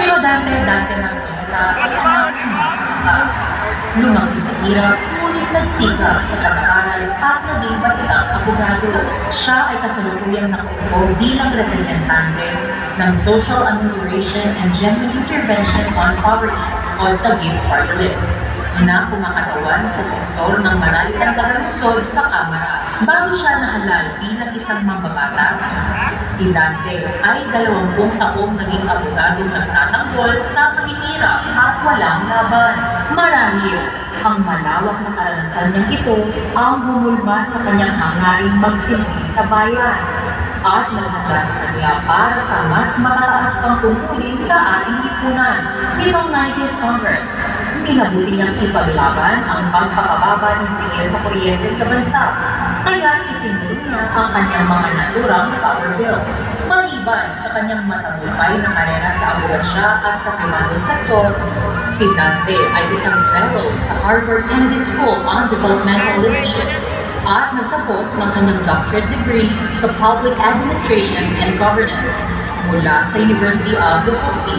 Si Rodante Dante Marcoleta ay anak ng magsasaka. Lumaki sa hirap, ngunit nagsikap sa pag-aaral at naging batikang abogado. Siya ay kasalukuyang nakupo bilang representante ng Social Amelioration and Genuine Intervention on Poverty o sa GIP Party List na kumakatawan sa sektor ng maralitang tagalusod sa Kamara. Bago siya nahalal bilang isang mambabatas, si Dante ay 20 taong naging abogadong nagtatanggol sa mahihirap at walang laban. Marahil, ang malawak na karanasan niyang ito ang humulma sa kanyang hangaring magsilbi sa bayan at naghanda sa kanya para sa mas matataas pang tungkulin sa ating lipunan. Nitong 90th Congress, minabuti niyang ipaglaban ang pagpapababa ng singil sa kuryente sa bansa. Kaya isinulit niya ang kanyang mga naturang power bills. Maliban sa kanyang matagumpay na karera sa abogasya at sa pribadong sektor, si Dante ay isang fellow sa Harvard Kennedy School on Developmental Leadership at nagtapos ng kanyang doctorate degree sa Public Administration and Governance mula sa University of the Philippines.